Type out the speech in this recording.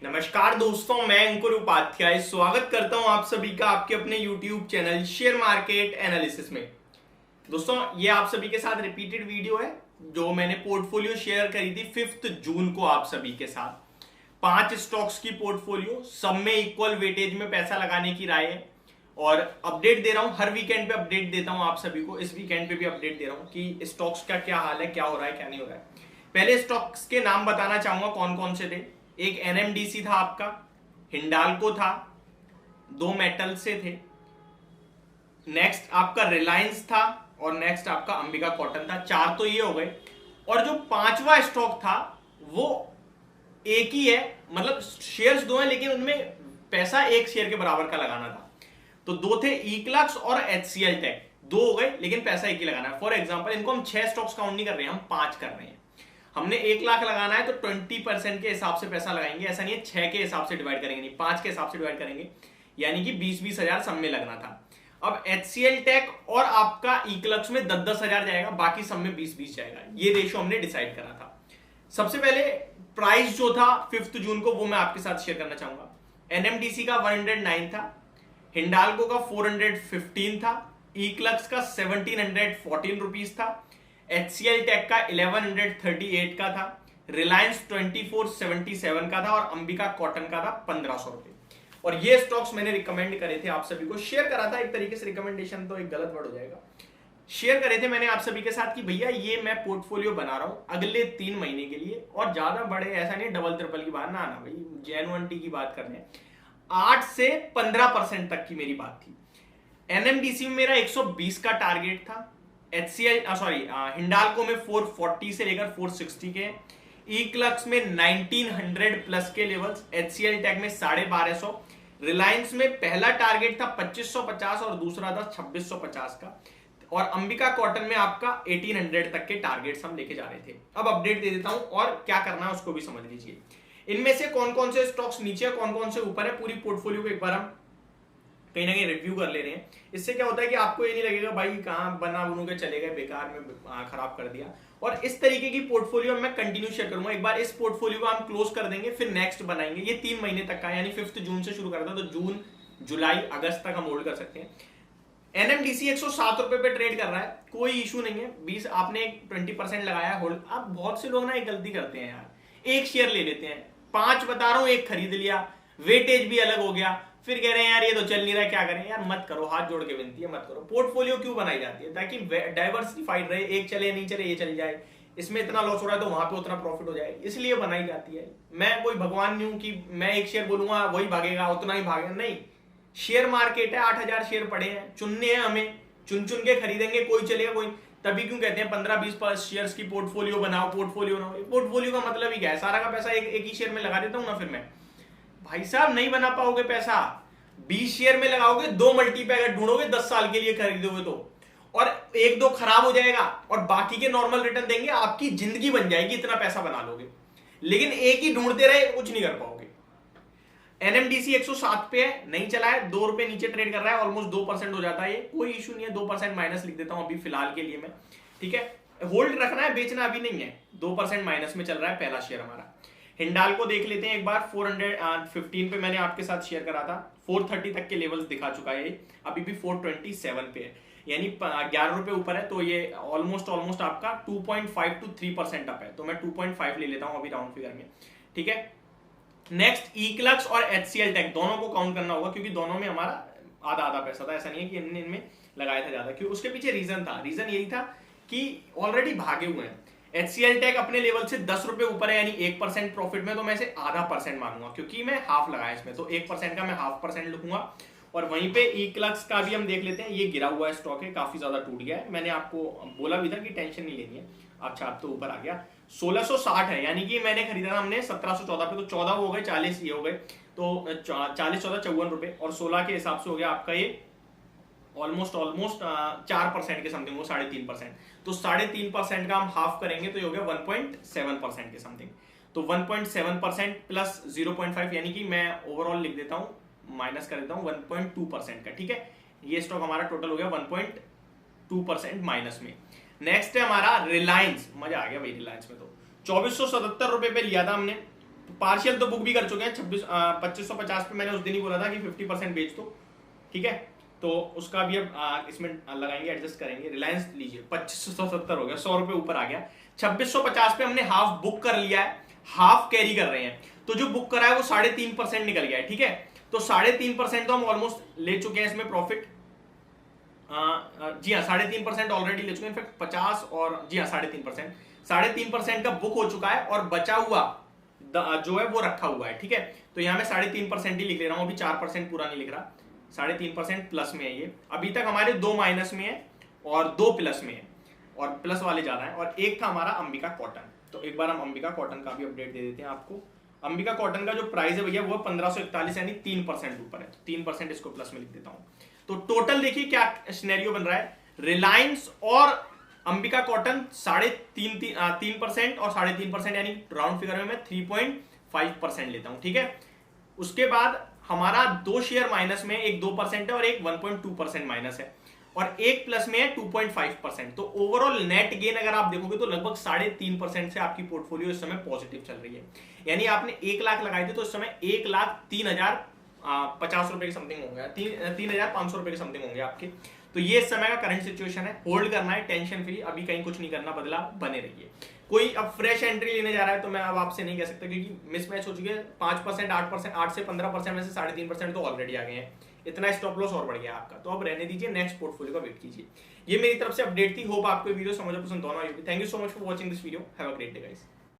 नमस्कार दोस्तों, मैं अंकुर उपाध्याय स्वागत करता हूं आप सभी का आपके अपने YouTube channel share market analysis में। दोस्तों, ये आप सभी के साथ रिपीटेड वीडियो है जो मैंने पोर्टफोलियो शेयर करी थी 5 जून को आप सभी के साथ। 5 स्टॉक्स की पोर्टफोलियो, सब में इक्वल वेटेज में पैसा लगाने की राय है और अपडेट दे रहा हूं। हर वीकेंड पे अपडेट देता हूं आप सभी को। इस वीकेंड पे भी अपडेट दे रहा हूं कि स्टॉक्स का क्या हाल है, क्या हो रहा है, क्या नहीं हो रहा है। पहले स्टॉक्स के नाम बताना चाहूंगा कौन कौन से थे। एक एनएमडीसी था आपका, हिंडाल्को था, दो मेटल से थे, नेक्स्ट आपका रिलायंस था और नेक्स्ट आपका अंबिका कॉटन था। 4 तो ये हो गए और जो 5वां स्टॉक था वो एक ही है, मतलब शेयर्स दो हैं लेकिन उनमें पैसा एक शेयर के बराबर का लगाना था। तो 2 थे, इक्लक्स और एचसीएल टेक। 2 हो गए लेकिन पैसा एक ही लगाना है। फॉर एग्जांपल इनको हम 6 स्टॉक्स काउंट नहीं कर रहे हैं, हम 5 कर रहे हैं। हमने 1 लाख लगाना है तो 20% के हिसाब से पैसा लगाएंगे। ऐसा नहीं है 6 के हिसाब से डिवाइड करेंगे, नहीं 5 के हिसाब से डिवाइड करेंगे, यानी कि 20-20 हजार सब में लगना था। अब एचसीएल टेक और आपका इक्लक्स में 10-10 हजार जाएगा, बाकी सब में 20-20 जाएगा। ये रेशियो हमने डिसाइड करा था। सबसे पहले प्राइस जो था 5 जून को वो मैं आपके साथ शेयर करना चाहूंगा। एनएमडीसी का 109 था, हिंडाल्को का 415 था, इक्लक्स का 1714 रुपीज था, एचसीएल टेक का 1138 का था, रिलायंस 2477 का था और अंबिका कॉटन का था 1500 रुपए। और ये स्टॉक्स मैंने रिकमेंड करे थे आप सभी को, शेयर करा था। एक तरीके से रिकमेंडेशन तो एक गलत वर्ड हो जाएगा, शेयर करे थे मैंने आप सभी के साथ कि भैया ये मैं पोर्टफोलियो बना रहा हूं अगले 3 महीने के लिए। और ज्यादा बड़े ऐसा नहीं डबल ट्रिपल की बात ना आना भाई, जेन्युइनिटी की बात कर रहे हैं। 8 से 15% तक की मेरी बात थी। एनएमडीसी में मेरा 120 का टारगेट था, हिंडाल्को में 440 से लेकर 460 के, इक्लक्स में 1900 प्लस के लेवल्स, एचसीएल टेक में 1250, रिलायंस में पहला टारगेट था 2550 और दूसरा था 2650 का, और अंबिका कॉटन में आपका 1800 तक के टारगेट्स हम लेके जा रहे थे। अब अपडेट दे देता हूं और क्या करना है उसको भी समझ लीजिए। इनमें से कौन कौन से स्टॉक्स नीचे है, कौन कौन से ऊपर है, पूरी पोर्टफोलियो को एक बार हम कहीं ना कहीं रिव्यू कर ले रहे हैं। इससे क्या होता है कि आपको ये नहीं लगेगा भाई कहां बना बनू के चले गए, बेकार में खराब कर दिया। और इस तरीके की पोर्टफोलियो मैं कंटिन्यू शेयर करूंगा। एक बार इस पोर्टफोलियो को हम क्लोज कर देंगे, फिर नेक्स्ट बनाएंगे। ये 3 महीने तक का, यानी 5 जून से शुरू करता है तो जून जुलाई अगस्त तक हम होल्ड कर सकते हैं। एनएमडीसी 107 रुपए पे ट्रेड कर रहा है, कोई इशू नहीं है। 20 आपने 20% लगाया होल्ड। अब बहुत से लोग ना एक गलती करते हैं यार, एक शेयर ले लेते हैं, 5 बता रहा हूं, एक खरीद लिया, वेटेज भी अलग हो गया, फिर कह रहे हैं यार ये तो चल नहीं रहा, क्या करें यार। मत करो, हाथ जोड़ के विनती है, मत करो। पोर्टफोलियो क्यों बनाई जाती है? ताकि डाइवर्सिफाइड रहे, एक चले नहीं चले ये चल जाए, इसमें इतना लॉस हो रहा है तो वहां पे उतना प्रॉफिट हो जाए, इसलिए बनाई जाती है। मैं कोई भगवान नहीं हूं कि मैं एक शेयर बोलूंगा वही भागेगा, उतना ही भागेगा, नहीं। शेयर मार्केट है, 8000 शेयर पड़े हैं, चुनने हैं हमें, चुन चुन के खरीदेंगे, कोई चलेगा कोई। तभी क्यों कहते हैं 15-20 शेयर्स की पोर्टफोलियो बनाओ, पोर्टफोलियो बनाओ। पोर्टफोलियो का मतलब ही क्या है? सारा का पैसा एक ही शेयर में लगा देता हूं ना फिर मैं। भाई साहब नहीं बना पाओगे पैसा। 20 शेयर में लगाओगे, 2 मल्टीपैकर ढूंढोगे 10 साल के लिए खरीदोगे तो, और 1-2 खराब हो जाएगा और बाकी के नॉर्मल रिटर्न देंगे, आपकी जिंदगी बन जाएगी, इतना पैसा बना लोगे। लेकिन एक ही ढूंढते रहे, कुछ नहीं कर पाओगे। एनएमडीसी 107 पे है, नहीं चला है, 2 रुपए नीचे ट्रेड कर रहा है, ऑलमोस्ट 2% हो जाता है, ये कोई इशू नहीं है। 2% माइनस लिख देता हूं अभी फिलहाल के लिए मैं, ठीक है। होल्ड रखना है, बेचना अभी नहीं है। 2% माइनस में चल रहा है पहला शेयर हमारा। हिंडाल्को देख लेते हैं एक बार। 415 पे मैंने आपके साथ शेयर करा था, 430 तक के लेवल्स दिखा चुका है, अभी भी 427 पे है, यानी 11 रुपए ऊपर है। तो ये ऑलमोस्ट आपका 2.5 to 3% अप है, तो मैं 2.5 ले लेता हूं अभी राउंड फिगर में, ठीक है। नेक्स्ट इक्लक्स और एचसीएल टेक, दोनों को काउंट करना होगा क्योंकि दोनों में हमारा आधा आधा पैसा था। ऐसा नहीं है कि इनमें लगाया था ज्यादा, क्योंकि उसके पीछे रीजन था। रीजन यही था कि ऑलरेडी भागे हुए हैं। एचसीएल टेक अपने लेवल से 10 रुपए ऊपर है, यानी 1% प्रॉफिट में, तो मैं इसे आधा % मानूंगा क्योंकि मैं हाफ लगाया इसमें, तो 1% का मैं 0.5% लिखूंगा। और वहीं पे इक्लक्स का भी हम देख लेते हैं। ये गिरा हुआ स्टॉक है, काफी ज्यादा टूट गया है। मैंने आपको बोला भी था कि टेंशन नहीं लेनी है। अच्छा, अब तो ऊपर आ गया, 1660 है, यानी कि मैंने खरीदा था हमने 1714 पे, तो 14 हो गए, 40 ये हो गए, तो 40 14 54 रुपए, और 16 के हिसाब से हो गया आपका ये ऑलमोस्ट 4% के समथिंग, वो 3.5%। तो 3.5% का हम हाफ करेंगे तो ये हो गया 1.7% के समथिंग। तो 1.7% प्लस 0.5, यानी कि मैं ओवरऑल लिख देता हूं, माइनस कर देता हूं 1.2% का, ठीक है। ये स्टॉक हमारा टोटल हो गया 1.2% माइनस में। नेक्स्ट है हमारा रिलायंस। मजा आ गया भाई रिलायंस में, तो 2477 रुपए पे लिया था हमने, पार्शियल तो बुक भी कर चुके हैं 2550 पे। मैंने उस दिन ही बोला था कि 50% बेच दो, ठीक है, तो उसका भी अब इसमें लगाएंगे, एडजस्ट करेंगे। रिलायंस लीजिए 2570 हो गया, 100 रुपए ऊपर आ गया। 2650 पे हमने हाफ बुक कर लिया है, हाफ कैरी कर रहे हैं, तो जो बुक करा है वो 3.5% निकल गया है, ठीक है। तो 3.5% तो हम ऑलमोस्ट ले चुके हैं इसमें प्रॉफिट। जी हाँ 3.5% ऑलरेडी ले चुके हैं, इनफैक्ट 50 और जी हाँ 3.5% का बुक हो चुका है, और बचा हुआ जो है वो रखा हुआ है, ठीक है। तो यहाँ मैं 3.5% ही लिख ले रहा हूँ, अभी 4% पूरा नहीं लिख रहा, 3.5% प्लस में है ये। अभी तक हमारे 2 माइनस में है और 2 प्लस में है, और प्लस वाले ज्यादा है। और एक था हमारा अंबिका कॉटन, तो एक बार हम अंबिका कॉटन का भी अपडेट दे देते हैं आपको। अंबिका कॉटन का जो प्राइस है भैया वो 1541, यानी 3% ऊपर है, तो 3% इसको प्लस में लिख देता हूं। तो टोटल देखिए क्या सिनेरियो बन रहा है, रिलायंस और अंबिका कॉटन 3% और 3.5%, यानी राउंड फिगर में मैं 3.5% लेता हूं, ठीक है। उसके बाद हमारा 2 शेयर माइनस में, एक 2% है और एक 1.2% माइनस है, और एक प्लस में है 2.5%। तो ओवरऑल नेट गेन अगर आप देखोगे तो लगभग 3.5% से आपकी पोर्टफोलियो इस समय पॉजिटिव चल रही है। यानी आपने 1 लाख लगाए थे तो इस समय 1,03,050 रुपए के समथिंग होंगे, 3,500 रुपए के समथिंग होंगे आपके। तो ये इस समय का करंट सिचुएशन है, होल्ड करना है टेंशन फ्री, अभी कहीं कुछ नहीं करना, बदला बने रहिए। कोई अब फ्रेश एंट्री लेने जा रहा है तो मैं अब आपसे नहीं कह सकता, क्योंकि मिसमैच हो चुके हैं। 5%, 8%, 8 से 15% में से 3.5% तो ऑलरेडी आ गए हैं, इतना स्टॉप लॉस और बढ़ गया आपका, तो अब रहने दीजिए, नेक्स्ट पोर्टफोलियो का वेट कीजिए। ये मेरी तरफ से अपडेट थी, होप आपको वीडियो समझ पसंद दोनों आई होगी। Thank you so much for watching this video, have a great day guys.